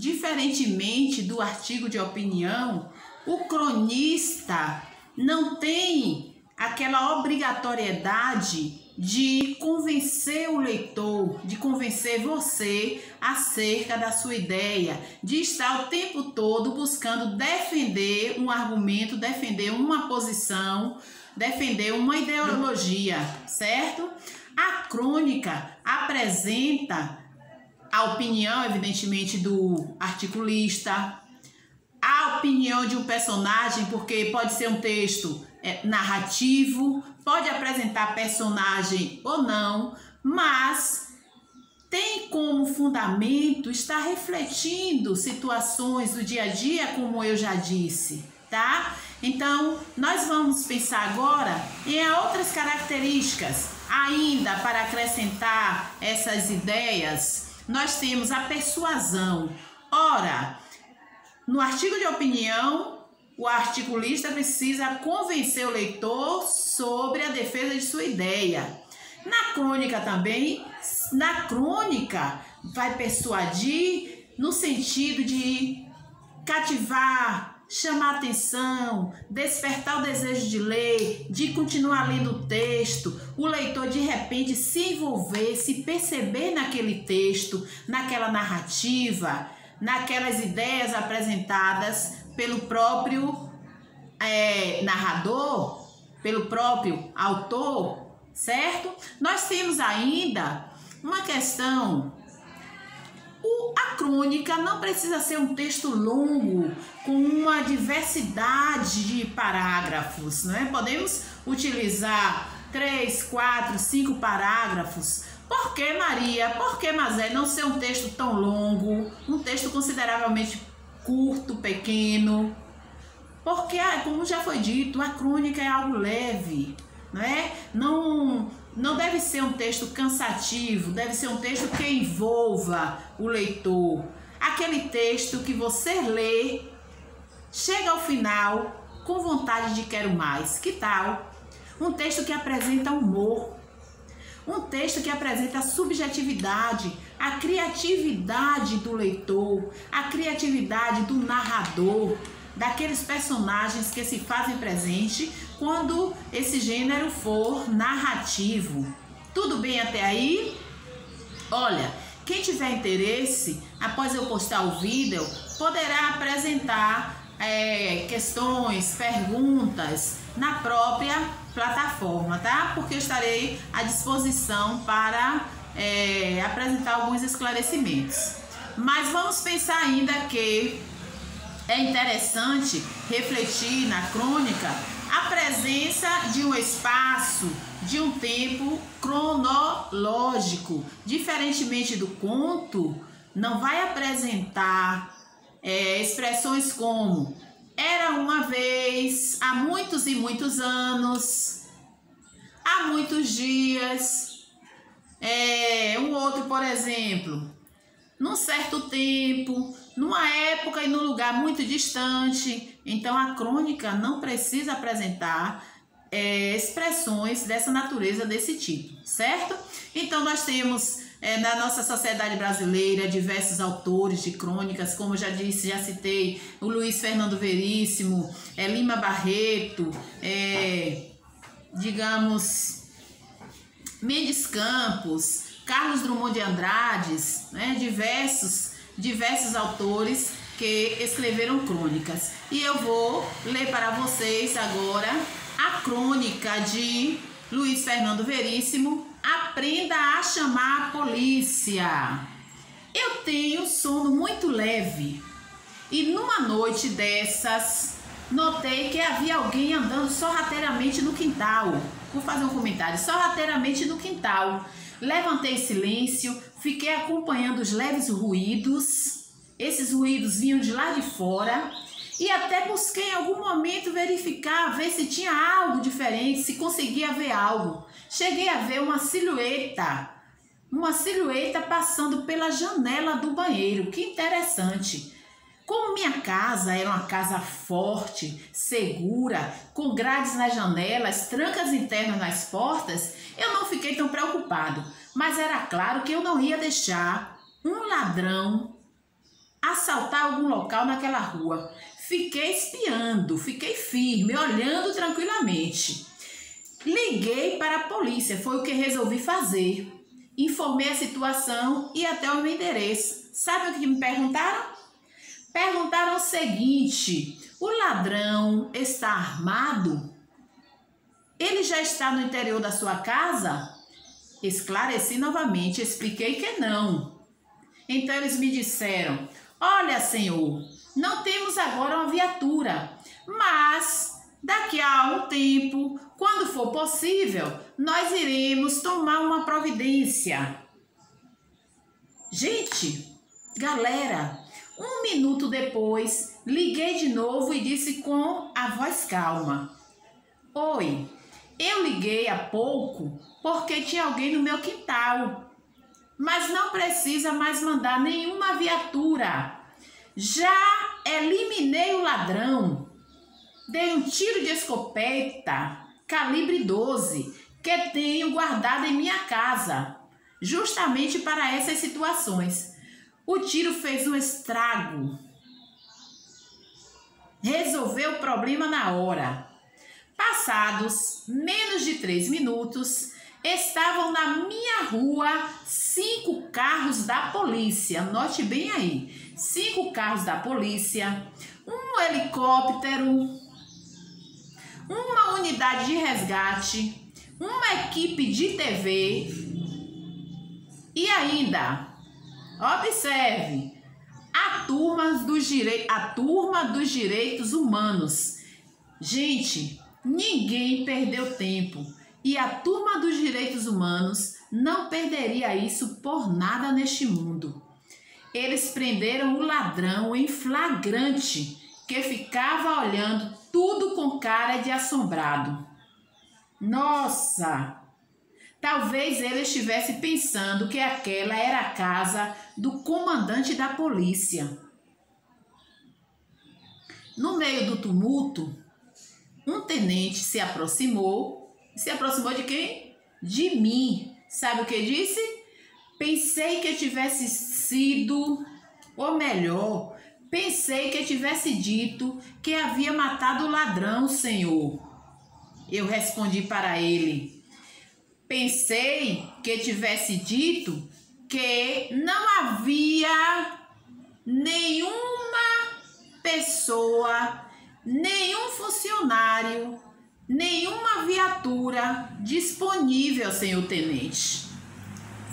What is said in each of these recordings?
Diferentemente do artigo de opinião, o cronista não tem aquela obrigatoriedade de convencer o leitor, de convencer você acerca da sua ideia, de estar o tempo todo buscando defender um argumento, defender uma posição, defender uma ideologia, certo? A crônica apresenta a opinião, evidentemente, do articulista, a opinião de um personagem, porque pode ser um texto narrativo, pode apresentar personagem ou não, mas tem como fundamento estar refletindo situações do dia a dia, como eu já disse, tá? Então, nós vamos pensar agora em outras características, ainda para acrescentar essas ideias. Nós temos a persuasão. Ora, no artigo de opinião, o articulista precisa convencer o leitor sobre a defesa de sua ideia. Na crônica também, na crônica vai persuadir no sentido de cativar, chamar atenção, despertar o desejo de ler, de continuar lendo o texto, o leitor de repente se envolver, se perceber naquele texto, naquela narrativa, naquelas ideias apresentadas pelo próprio narrador, pelo próprio autor, certo? Nós temos ainda uma questão. A crônica não precisa ser um texto longo, com uma diversidade de parágrafos, não é? Podemos utilizar 3, 4, 5 parágrafos. Por que, Maria? Por que, Mazé, não ser um texto tão longo, um texto consideravelmente curto, pequeno? Porque, como já foi dito, a crônica é algo leve, não é? Não deve ser um texto cansativo, deve ser um texto que envolva o leitor. Aquele texto que você lê, chega ao final com vontade de quero mais. Que tal? Um texto que apresenta humor, um texto que apresenta a subjetividade, a criatividade do leitor, a criatividade do narrador, daqueles personagens que se fazem presente quando esse gênero for narrativo. Tudo bem até aí? Olha, quem tiver interesse, após eu postar o vídeo, poderá apresentar questões, perguntas na própria plataforma, tá? Porque eu estarei à disposição para apresentar alguns esclarecimentos. Mas vamos pensar ainda que é interessante refletir na crônica a presença de um espaço, de um tempo cronológico. Diferentemente do conto, não vai apresentar expressões como era uma vez, há muitos e muitos anos, há muitos dias. Um outro, por exemplo, num certo tempo, numa época e num lugar muito distante. Então, a crônica não precisa apresentar expressões dessa natureza, desse tipo, certo? Então, nós temos na nossa sociedade brasileira diversos autores de crônicas, como já disse, já citei, o Luiz Fernando Veríssimo, Lima Barreto, digamos, Mendes Campos, Carlos Drummond de Andrade, né? Diversos autores que escreveram crônicas. E eu vou ler para vocês agora a crônica de Luiz Fernando Veríssimo, Aprenda a Chamar a Polícia. Eu tenho sono muito leve e numa noite dessas notei que havia alguém andando sorrateiramente no quintal. Vou fazer um comentário. Sorrateiramente no quintal. Levantei silêncio, fiquei acompanhando os leves ruídos. Esses ruídos vinham de lá de fora. E até busquei em algum momento verificar, ver se tinha algo diferente, se conseguia ver algo. Cheguei a ver uma silhueta passando pela janela do banheiro. Que interessante. Como minha casa era uma casa forte, segura, com grades nas janelas, trancas internas nas portas, eu não fiquei tão preocupado. Mas era claro que eu não ia deixar um ladrão assaltar algum local naquela rua. Fiquei espiando, fiquei firme, olhando tranquilamente. Liguei para a polícia, foi o que resolvi fazer. Informei a situação e até o meu endereço. Sabe o que me perguntaram? Perguntaram o seguinte: o ladrão está armado? Ele já está no interior da sua casa? Esclareci novamente, expliquei que não. Então eles me disseram: olha, senhor, não temos agora uma viatura, mas daqui a um tempo, quando for possível, nós iremos tomar uma providência. Gente, galera, 1 minuto depois, liguei de novo e disse com a voz calma: oi, eu liguei há pouco porque tinha alguém no meu quintal, mas não precisa mais mandar nenhuma viatura. Já eliminei o ladrão. Dei um tiro de escopeta calibre 12 que tenho guardado em minha casa, justamente para essas situações. O tiro fez um estrago. Resolveu o problema na hora. Passados menos de 3 minutos, estavam na minha rua 5 carros da polícia. Note bem aí, 5 carros da polícia, um helicóptero, uma unidade de resgate, uma equipe de TV e ainda, observe, a turma dos direitos humanos. Gente, ninguém perdeu tempo e a turma dos direitos humanos não perderia isso por nada neste mundo. Eles prenderam o ladrão em flagrante, que ficava olhando tudo com cara de assombrado. Nossa! Talvez ele estivesse pensando que aquela era a casa do comandante da polícia. No meio do tumulto, um tenente se aproximou. Se aproximou de quem? De mim. Sabe o que disse? Pensei que tivesse sido, ou melhor, pensei que tivesse dito que havia matado o ladrão, senhor. Eu respondi para ele: pensei que tivesse dito que não havia nenhuma pessoa, nenhum funcionário, nenhuma viatura disponível, senhor tenente.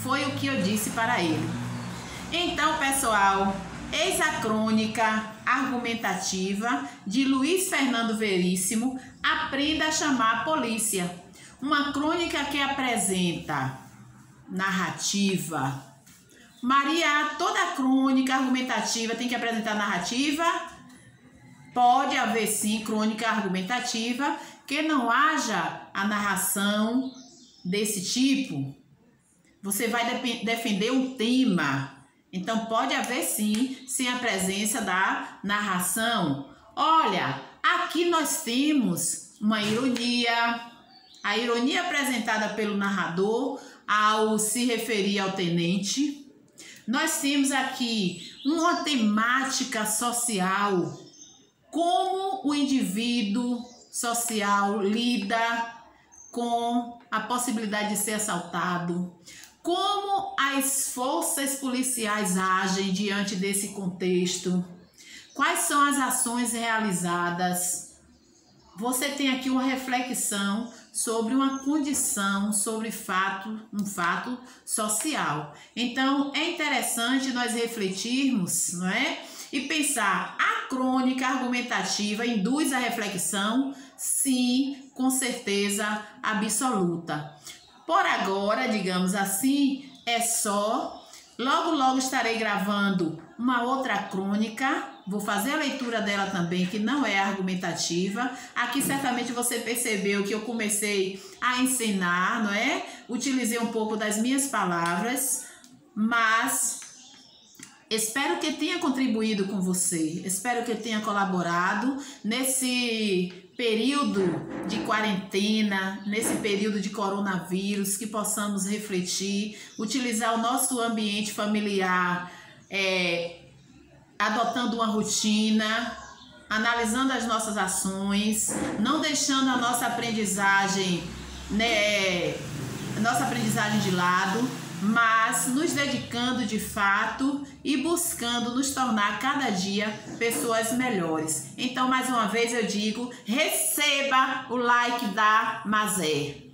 Foi o que eu disse para ele. Então, pessoal, eis a crônica argumentativa de Luiz Fernando Veríssimo, Aprenda a Chamar a Polícia. Uma crônica que apresenta narrativa. Maria, toda crônica argumentativa tem que apresentar narrativa? Pode haver sim crônica argumentativa, que não haja a narração desse tipo. Você vai defender um tema. Então pode haver sim, sem a presença da narração. Olha, aqui nós temos uma ironia. A ironia apresentada pelo narrador ao se referir ao tenente. Nós temos aqui uma temática social. Como o indivíduo social lida com a possibilidade de ser assaltado. Como as forças policiais agem diante desse contexto? Quais são as ações realizadas? Você tem aqui uma reflexão sobre uma condição, sobre um fato social. Então, é interessante nós refletirmos, não é? E pensar, a crônica argumentativa induz a reflexão? Sim, com certeza absoluta. Por agora, digamos assim, é só. Logo, logo estarei gravando uma outra crônica. Vou fazer a leitura dela também, que não é argumentativa. Aqui certamente você percebeu que eu comecei a ensinar, não é? Utilizei um pouco das minhas palavras, mas espero que tenha contribuído com você. Espero que tenha colaborado nesse período de quarentena, nesse período de coronavírus, que possamos refletir, utilizar o nosso ambiente familiar adotando uma rotina, analisando as nossas ações, não deixando a nossa aprendizagem, de lado, mas nos dedicando de fato e buscando nos tornar cada dia pessoas melhores. Então, mais uma vez eu digo, receba o like da Mazé.